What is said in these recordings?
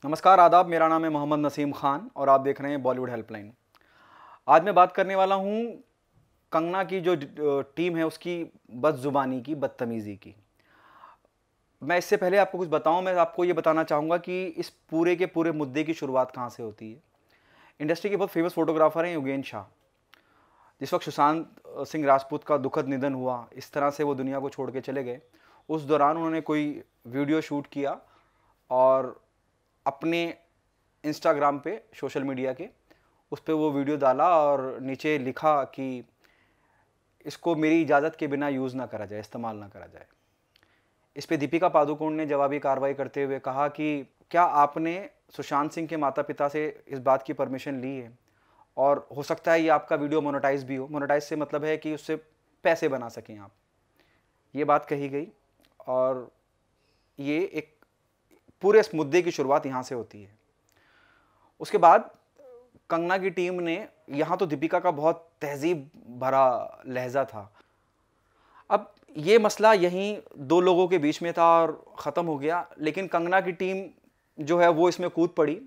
नमस्कार आदाब, मेरा नाम है मोहम्मद नसीम खान और आप देख रहे हैं बॉलीवुड हेल्पलाइन। आज मैं बात करने वाला हूं कंगना की जो टीम है उसकी बदजुबानी की, बदतमीज़ी की। मैं इससे पहले आपको कुछ बताऊं, मैं आपको ये बताना चाहूँगा कि इस पूरे के पूरे मुद्दे की शुरुआत कहाँ से होती है। इंडस्ट्री के बहुत फेमस फोटोग्राफर हैं योगेन शाह। जिस वक्त सुशांत सिंह राजपूत का दुखद निधन हुआ, इस तरह से वो दुनिया को छोड़ के चले गए, उस दौरान उन्होंने कोई वीडियो शूट किया और अपने इंस्टाग्राम पे, सोशल मीडिया के उस पर वो वीडियो डाला और नीचे लिखा कि इसको मेरी इजाज़त के बिना यूज़ ना करा जाए, इस्तेमाल ना करा जाए। इस पे दीपिका पादुकोण ने जवाबी कार्रवाई करते हुए कहा कि क्या आपने सुशांत सिंह के माता पिता से इस बात की परमिशन ली है, और हो सकता है ये आपका वीडियो मोनेटाइज भी हो। मोनेटाइज से मतलब है कि उससे पैसे बना सकें आप। ये बात कही गई और ये एक पूरे इस मुद्दे की शुरुआत यहाँ से होती है। उसके बाद कंगना की टीम ने, यहाँ तो दीपिका का बहुत तहजीब भरा लहजा था। अब ये मसला यहीं दो लोगों के बीच में था और ख़त्म हो गया, लेकिन कंगना की टीम जो है वो इसमें कूद पड़ी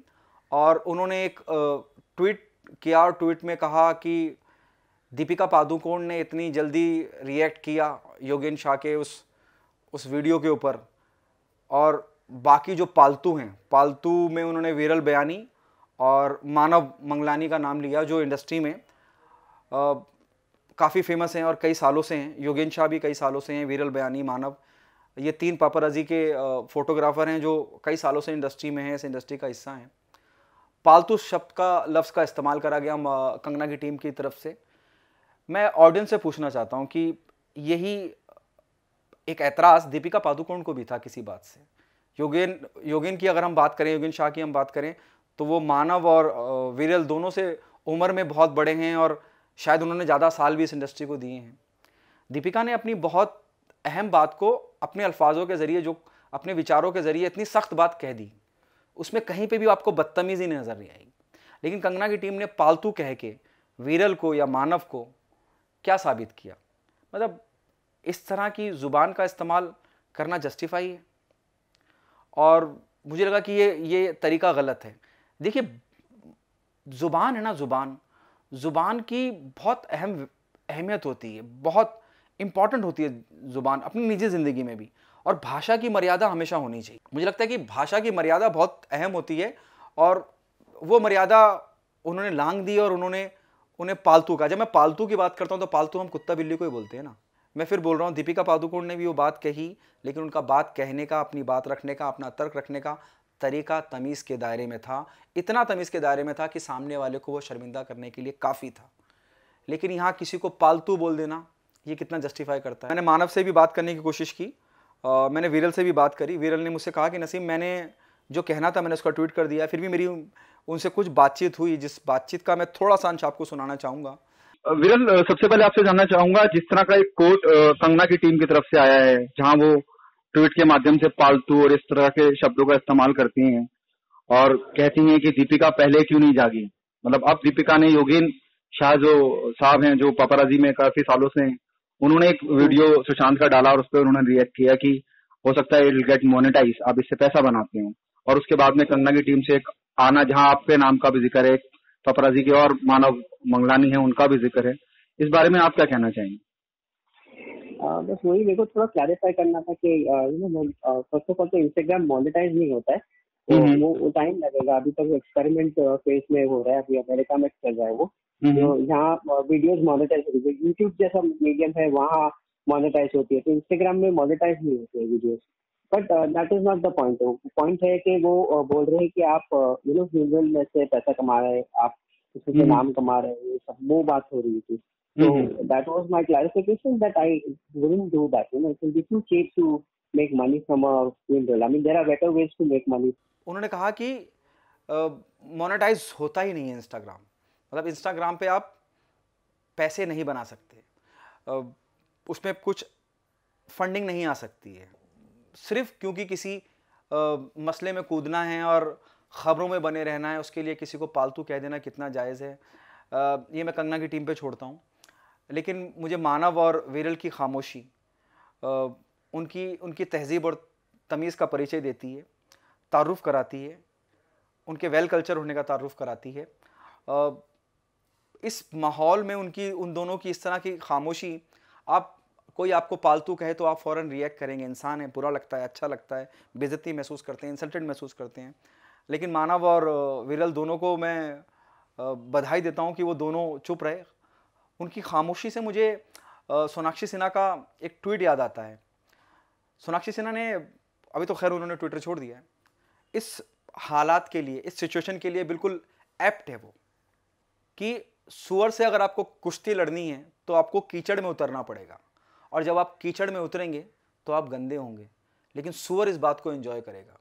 और उन्होंने एक ट्वीट किया और ट्वीट में कहा कि दीपिका पादुकोण ने इतनी जल्दी रिएक्ट किया योगेन शाह के उस वीडियो के ऊपर, और बाकी जो पालतू हैं, पालतू में उन्होंने विरल बयानी और मानव मंगलानी का नाम लिया, जो इंडस्ट्री में काफ़ी फेमस हैं और कई सालों से हैं। योगेन शाह भी कई सालों से हैं, विरल बयानी, मानव, ये तीन पापराजी के फोटोग्राफर हैं जो कई सालों से इंडस्ट्री में हैं, इस इंडस्ट्री का हिस्सा हैं। पालतू शब्द का, लफ्ज़ का इस्तेमाल करा गया कंगना की टीम की तरफ से। मैं ऑडियंस से पूछना चाहता हूँ कि यही एक ऐतराज़ दीपिका पादुकोण को भी था किसी बात से। योगेन योगेन की अगर हम बात करें, योगेन शाह की हम बात करें, तो वो मानव और विरल दोनों से उम्र में बहुत बड़े हैं और शायद उन्होंने ज़्यादा साल भी इस इंडस्ट्री को दिए हैं। दीपिका ने अपनी बहुत अहम बात को अपने अल्फाजों के ज़रिए, जो अपने विचारों के ज़रिए इतनी सख्त बात कह दी, उसमें कहीं पे भी आपको बदतमीज़ी नज़र नहीं आई। लेकिन कंगना की टीम ने पालतू कह के विरल को या मानव को क्या साबित किया? मतलब इस तरह की ज़ुबान का इस्तेमाल करना जस्टिफाई है और मुझे लगा कि ये तरीका गलत है। देखिए, ज़ुबान है ना, ज़ुबान की बहुत अहमियत होती है, बहुत इम्पॉर्टेंट होती है ज़ुबान अपनी निजी ज़िंदगी में भी, और भाषा की मर्यादा हमेशा होनी चाहिए। मुझे लगता है कि भाषा की मर्यादा बहुत अहम होती है और वो मर्यादा उन्होंने लांघ दी और उन्होंने उन्हें पालतू कहा। जब मैं पालतू की बात करता हूँ तो पालतू हम कुत्ता बिल्ली को ही बोलते हैं ना। मैं फिर बोल रहा हूँ, दीपिका पादुकोण ने भी वो बात कही, लेकिन उनका बात कहने का, अपनी बात रखने का, अपना तर्क रखने का तरीका तमीज़ के दायरे में था। इतना तमीज़ के दायरे में था कि सामने वाले को वो शर्मिंदा करने के लिए काफ़ी था। लेकिन यहाँ किसी को पालतू बोल देना, ये कितना जस्टिफाई करता है? मैंने मानव से भी बात करने की कोशिश की, मैंने विरल से भी बात करी। विरल ने मुझसे कहा कि नसीम, मैंने जो कहना था मैंने उसका ट्वीट कर दिया। फिर भी मेरी उनसे कुछ बातचीत हुई, जिस बातचीत का मैं थोड़ा सा अंश आपको सुनाना चाहूँगा। विरल, सबसे पहले आपसे जानना चाहूंगा, जिस तरह का एक कोट कंगना की टीम की तरफ से आया है, जहां वो ट्वीट के माध्यम से पालतू और इस तरह के शब्दों का इस्तेमाल करती हैं और कहती हैं कि दीपिका पहले क्यों नहीं जागी। मतलब अब दीपिका ने, योगेन शाह जो साहब हैं, जो पापाराजी में काफी सालों से हैं, उन्होंने एक वीडियो सुशांत का डाला और उस पर उन्होंने रिएक्ट किया कि हो सकता है इट विल गेट मोनेटाइज, आप इससे पैसा बनाते हो। और उसके बाद में कंगना की टीम से एक आना, जहां आपके नाम का भी जिक्र है, पापराजी के और मानव मंगलानी है, उनका भी जिक्र है। इस बारे में आप क्या कहना चाहेंगे? बस वही मेरे को थोड़ा क्लैरिफाई करना था कि फर्स्ट ऑफ ऑल तो इंस्टाग्राम मोनेटाइज नहीं होता है, तो वो टाइम लगेगा। अभी तक एक्सपेरिमेंट फेज में हो रहा है, अभी अमेरिका में चल रहा है वो। तो यहाँ वीडियोस मोनेटाइज होती है, यूट्यूब जैसा मीडियम है वहाँ मोनेटाइज होती है, तो इंस्टाग्राम में मोनेटाइज नहीं होती है videos. But that is not the point. Point है कि वो बोल रहे हैं कि आप विजुअल में से पैसा कमा रहे हैं, आप किसी से नाम कमा रहे हैं, ये सब वो बात हो रही थी। So that was my clarification, that I wouldn't do that. It will be too cheap to make money from a funeral. I mean, there are better ways to make money. उन्होंने कहा कि मोनेटाइज होता ही नहीं है Instagram. मतलब Instagram पे आप पैसे नहीं बना सकते, उसमें कुछ फंडिंग नहीं आ सकती है। सिर्फ क्योंकि किसी मसले में कूदना है और ख़बरों में बने रहना है, उसके लिए किसी को पालतू कह देना कितना जायज़ है, ये मैं कंगना की टीम पे छोड़ता हूँ। लेकिन मुझे मानव और विरल की खामोशी उनकी तहज़ीब और तमीज़ का परिचय देती है, तारुफ़ कराती है उनके वेल कल्चर होने का तारुफ कराती है। इस माहौल में उन दोनों की इस तरह की खामोशी, आप कोई आपको पालतू कहे तो आप फ़ौरन रिएक्ट करेंगे, इंसान है, बुरा लगता है, अच्छा लगता है, बेइज्जती महसूस करते हैं, इंसल्टेड महसूस करते हैं। लेकिन मानव और विरल दोनों को मैं बधाई देता हूँ कि वो दोनों चुप रहे। उनकी खामोशी से मुझे सोनाक्षी सिन्हा का एक ट्वीट याद आता है। सोनाक्षी सिन्हा ने, अभी तो खैर उन्होंने ट्विटर छोड़ दिया है, इस हालात के लिए, इस सिचुएशन के लिए बिल्कुल एप्ट है वो, कि सुअर से अगर आपको कुश्ती लड़नी है तो आपको कीचड़ में उतरना पड़ेगा, और जब आप कीचड़ में उतरेंगे तो आप गंदे होंगे, लेकिन सुअर इस बात को एंजॉय करेगा।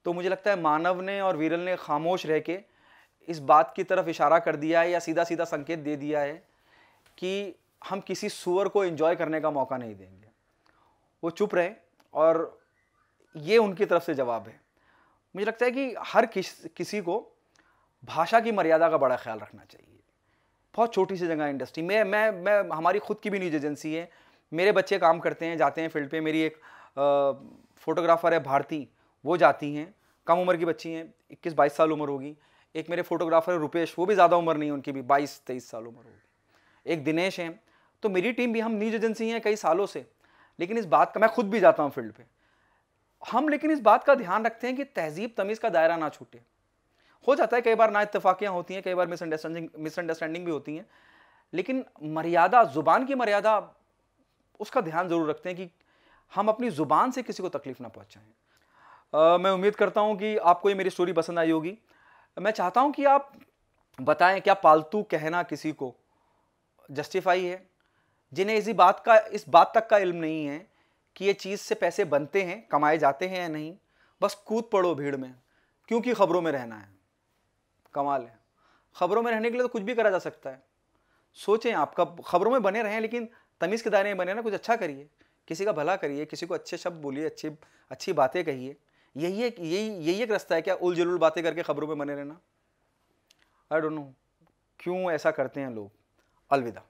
तो मुझे लगता है मानव ने और विरल ने खामोश रह के इस बात की तरफ इशारा कर दिया है, या सीधा सीधा संकेत दे दिया है कि हम किसी सुअर को एंजॉय करने का मौका नहीं देंगे। वो चुप रहे, और ये उनकी तरफ से जवाब है। मुझे लगता है कि हर किसी को भाषा की मर्यादा का बड़ा ख्याल रखना चाहिए। बहुत छोटी सी जगह इंडस्ट्री में, मैं हमारी खुद की भी न्यूज़ एजेंसी है, मेरे बच्चे काम करते हैं, जाते हैं फील्ड पे। मेरी एक फोटोग्राफर है भारती, वो जाती हैं, कम उम्र की बच्ची हैं, 21-22 साल उम्र होगी। एक मेरे फोटोग्राफर है रुपेश, वो भी ज़्यादा उम्र नहीं है, उनकी भी 22-23 साल उम्र होगी। एक दिनेश हैं। तो मेरी टीम भी, हम न्यूज़ एजेंसी हैं कई सालों से, लेकिन इस बात का, मैं खुद भी जाता हूँ फील्ड पे, हम लेकिन इस बात का ध्यान रखते हैं कि तहजीब तमीज़ का दायरा ना छूटे। हो जाता है कई बार ना इत्तेफाकियाँ होती हैं, कई बार मिसअंडरस्टैंडिंग भी होती हैं, लेकिन मर्यादा, ज़ुबान की मर्यादा, उसका ध्यान ज़रूर रखते हैं कि हम अपनी ज़ुबान से किसी को तकलीफ़ ना पहुँचाएं। मैं उम्मीद करता हूँ कि आपको ये मेरी स्टोरी पसंद आई होगी। मैं चाहता हूँ कि आप बताएं, क्या पालतू कहना किसी को जस्टिफाई है? जिन्हें इस बात तक का इल्म नहीं है कि ये चीज़ से पैसे बनते हैं, कमाए जाते हैं या नहीं, बस कूद पड़ो भीड़ में, क्योंकि खबरों में रहना है। कमाल है, खबरों में रहने के लिए तो कुछ भी करा जा सकता है। सोचें, आपका खबरों में बने रहें, लेकिन तमीज़ के दायरे में बने ना, कुछ अच्छा करिए, किसी का भला करिए, किसी को अच्छे शब्द बोलिए, अच्छी बातें कहिए। यही एक रास्ता है क्या, उल जलूल बातें करके खबरों में बने रहना? आई डोंट नो क्यों ऐसा करते हैं लोग। अलविदा।